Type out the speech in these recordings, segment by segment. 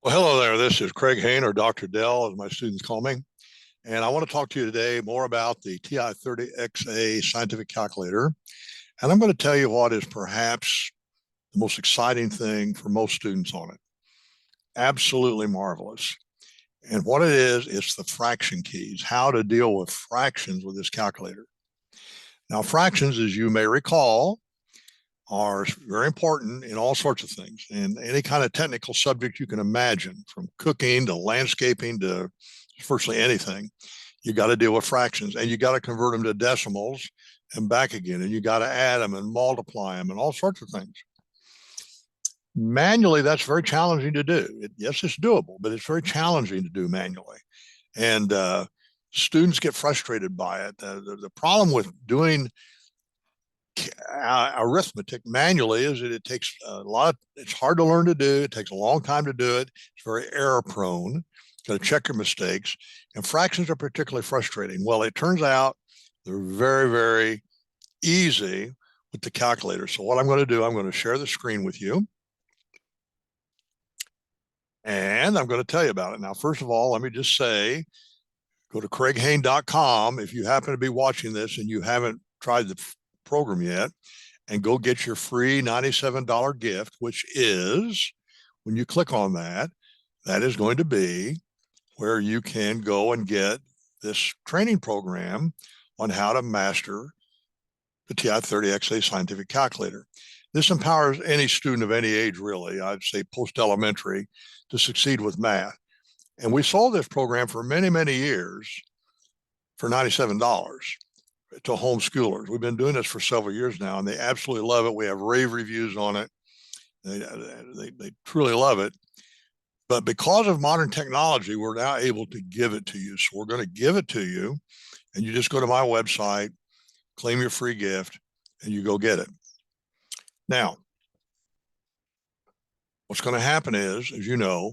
Well, hello there. This is Craig Hain, or Dr. Dell, as my students call me. And I want to talk to you today more about the TI-30Xa scientific calculator. And I'm going to tell you what is perhaps the most exciting thing for most students on it. Absolutely marvelous. And what it is, it's the fraction keys, how to deal with fractions with this calculator. Now, fractions, as you may recall, are very important in all sorts of things, in any kind of technical subject you can imagine, from cooking to landscaping to virtually anything. You got to deal with fractions, and you got to convert them to decimals and back again, and you got to add them and multiply them and all sorts of things. Manually, that's very challenging to do. Yes, it's doable, but it's very challenging to do manually. And students get frustrated by it. The problem with doing arithmetic manually is that it takes a lot. It's hard to learn to do. It takes a long time to do it. It's very error prone. Got to check your mistakes. And fractions are particularly frustrating. Well, it turns out they're very, very easy with the calculator. So what I'm going to do, I'm going to share the screen with you. And I'm going to tell you about it. Now, first of all, let me just say, go to craighain.com if you happen to be watching this and you haven't tried the program yet, and go get your free $97 gift, which is, when you click on that, that is going to be where you can go and get this training program on how to master the TI-30Xa scientific calculator. This empowers any student of any age, really, I'd say post-elementary, to succeed with math. And we sold this program for many, many years for $97 to homeschoolers. We've been doing this for several years now, and they absolutely love it. We have rave reviews on it. They truly love it. But because of modern technology, we're now able to give it to you. So we're going to give it to you, and you just go to my website, claim your free gift, and you go get it. Now, what's going to happen is, as you know,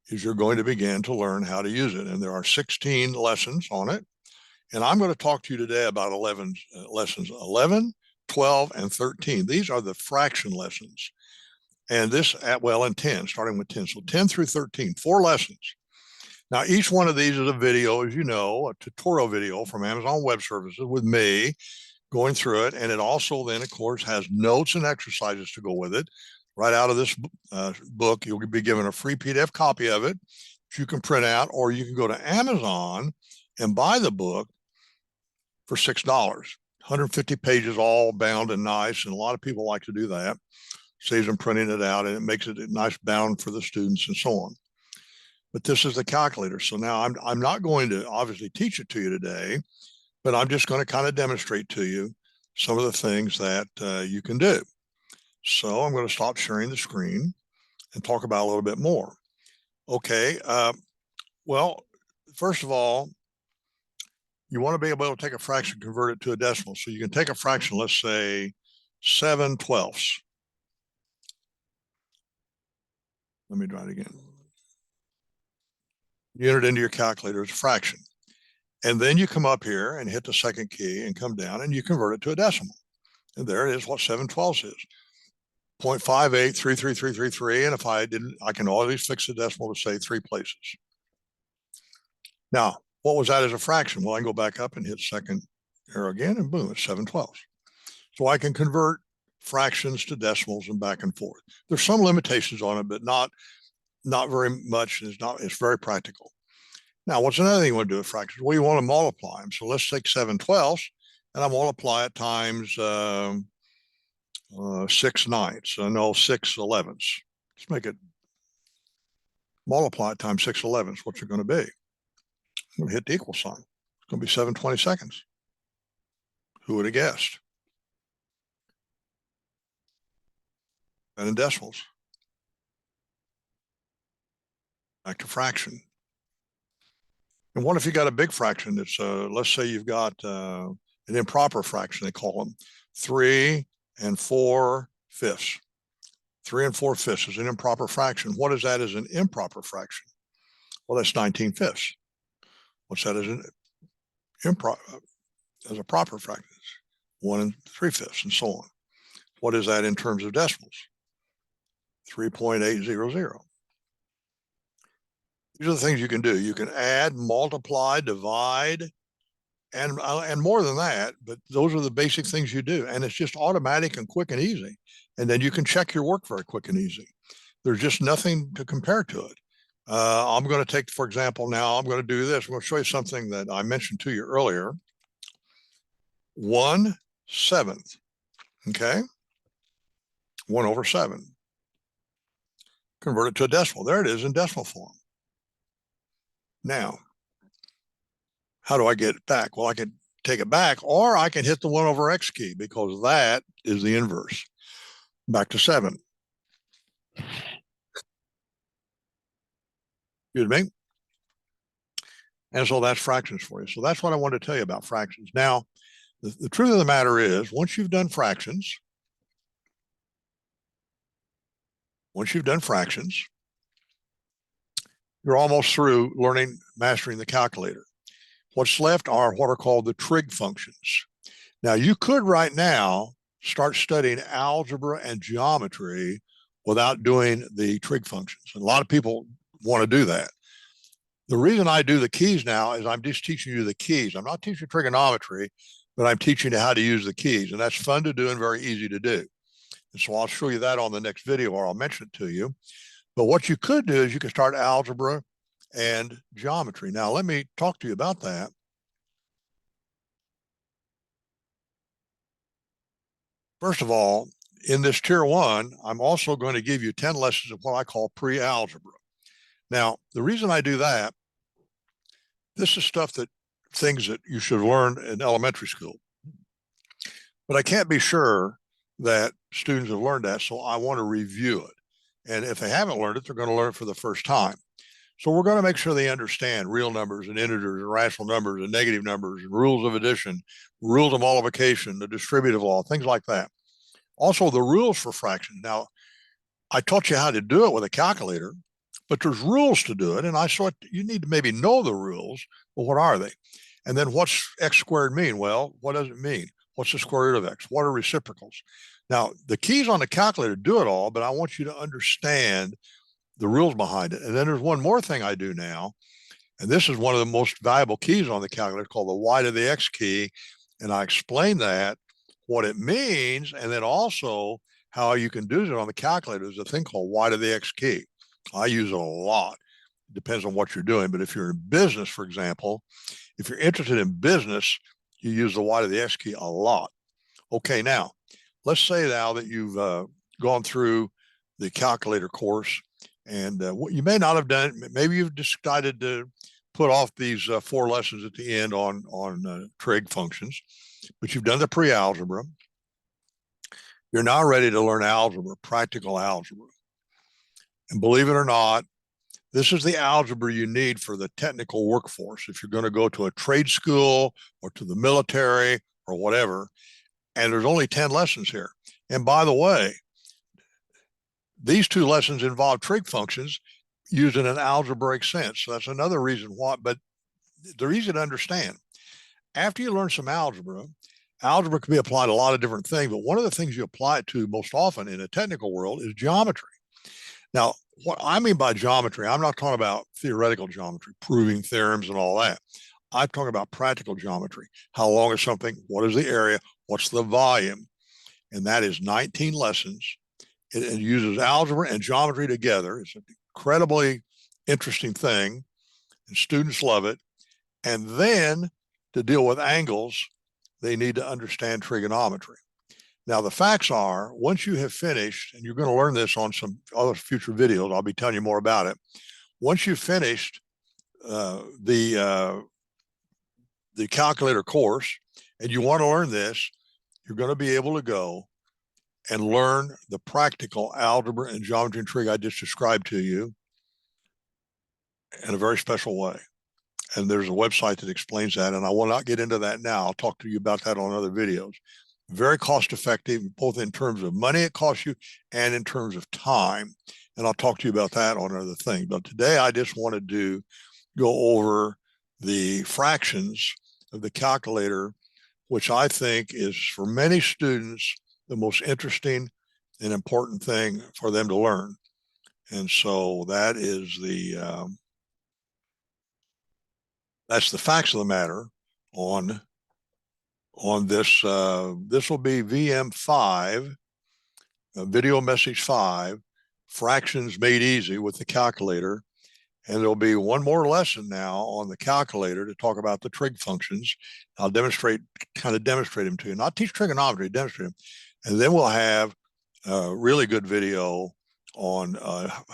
is you're going to begin to learn how to use it. And there are 16 lessons on it. And I'm going to talk to you today about 11 lessons, 11, 12, and 13. These are the fraction lessons. And this, and 10, starting with 10. So 10 through 13, 4 lessons. Now, each one of these is a video, as you know, a tutorial video from Amazon Web Services with me going through it. And it also then, of course, has notes and exercises to go with it. Right out of this book, you'll be given a free PDF copy of it that you can print out, or you can go to Amazon and buy the book for $6. 150 pages, all bound and nice. And a lot of people like to do that. Saves them printing it out, and it makes it a nice bound for the students and so on. But this is the calculator. So now I'm not going to obviously teach it to you today, but I'm just going to kind of demonstrate to you some of the things that you can do. So I'm going to stop sharing the screen and talk about a little bit more. Okay. Well, first of all, you want to be able to take a fraction, convert it to a decimal. So you can take a fraction, let's say 7/12. Let me try it again. You enter it into your calculator as a fraction. And then you come up here and hit the second key and come down and you convert it to a decimal. And there it is, what 7/12 is. 0.5833333. And if I didn't, I can always fix the decimal to say 3 places. Now, what was that as a fraction? Well, I can go back up and hit second arrow again, and boom, it's 7/12. So I can convert fractions to decimals and back and forth. There's some limitations on it, but not very much. It's very practical. Now, what's another thing you want to do with fractions? Well, you want to multiply them. So let's take 7/12 and I multiply it times 6/9. No, 6/11. Let's make it multiply it times 6/11. What's it going to be? I'm going to hit the equal sign. It's going to be 7/22. Who would have guessed? And in decimals. Back to fraction. And what if you got a big fraction? It's let's say you've got an improper fraction, they call them 3 4/5. 3 4/5 is an improper fraction. What is that as an improper fraction? Well, that's 19/5. What's that as an as a proper fraction? 1 3/5 and so on. What is that in terms of decimals? 3.800. These are the things you can do. You can add, multiply, divide, and more than that, but those are the basic things you do. And it's just automatic and quick and easy. And then you can check your work very quick and easy. There's just nothing to compare to it. I'm going to take, for example, now I'm going to do this. I'm going to show you something that I mentioned to you earlier. 1/7, okay? 1/7. Convert it to a decimal. There it is in decimal form. Now, how do I get it back? Well, I can take it back, or I can hit the 1/x key, because that is the inverse. Back to 7. Excuse me. And so that's fractions for you. So that's what I wanted to tell you about fractions. Now, the truth of the matter is, once you've done fractions, you're almost through mastering the calculator. What's left are what are called the trig functions. Now, you could right now start studying algebra and geometry without doing the trig functions. And a lot of people want to do that. The reason I do the keys now is I'm just teaching you the keys. I'm not teaching trigonometry, but I'm teaching you how to use the keys. And that's fun to do and very easy to do. And so I'll show you that on the next video, or I'll mention it to you. But what you could do is you can start algebra and geometry. Now, let me talk to you about that. First of all, in this tier 1, I'm also going to give you 10 lessons of what I call pre-algebra. Now, the reason I do that, this is things that you should learn in elementary school. But I can't be sure that students have learned that, so I want to review it. And if they haven't learned it, they're going to learn it for the first time. So we're going to make sure they understand real numbers and integers and rational numbers and negative numbers and rules of addition, rules of multiplication, the distributive law, things like that. Also, the rules for fractions. Now, I taught you how to do it with a calculator, but there's rules to do it. And I thought you need to maybe know the rules, but what are they? And then what's x squared mean? Well, what does it mean? What's the square root of x? What are reciprocals? Now, the keys on the calculator do it all, but I want you to understand the rules behind it. And then there's one more thing I do now, and this is one of the most valuable keys on the calculator, called the y to the x key. And I explain that, what it means, and then also how you can do it on the calculator. There's a thing called y to the x key. I use it a lot. It depends on what you're doing. But if you're in business, for example, if you're interested in business, you use the y to the x key a lot. Okay, now, let's say now that you've gone through the calculator course, and what you may not have done, maybe you've decided to put off these 4 lessons at the end on trig functions, but you've done the pre-algebra. You're now ready to learn algebra, practical algebra. And believe it or not, this is the algebra you need for the technical workforce. If you're going to go to a trade school or to the military or whatever, and there's only 10 lessons here. And by the way, these 2 lessons involve trig functions used in an algebraic sense. So that's another reason why, but they're easy to understand. After you learn some algebra, algebra can be applied to a lot of different things, but one of the things you apply it to most often in a technical world is geometry. Now, what I mean by geometry, I'm not talking about theoretical geometry, proving theorems and all that. I'm talking about practical geometry. How long is something? What is the area? What's the volume? And that is 19 lessons. It uses algebra and geometry together. It's an incredibly interesting thing, and students love it. And then to deal with angles, they need to understand trigonometry. Now, the facts are, once you have finished, and you're going to learn this on some other future videos, I'll be telling you more about it. Once you've finished the calculator course, and you want to learn this, you're going to be able to go and learn the practical algebra and geometry and trig I just described to you in a very special way. And there's a website that explains that, and I will not get into that now. I'll talk to you about that on other videos. Very cost effective, both in terms of money it costs you and in terms of time. And I'll talk to you about that on another thing. But today I just wanted to go over the fractions of the calculator, which I think is, for many students, the most interesting and important thing for them to learn. And so that is the that's the facts of the matter on this. This will be VM5, video message 5, fractions made easy with the calculator. And there'll be one more lesson now on the calculator to talk about the trig functions. I'll kind of demonstrate them to you, not teach trigonometry, demonstrate them. And then we'll have a really good video on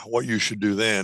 what you should do then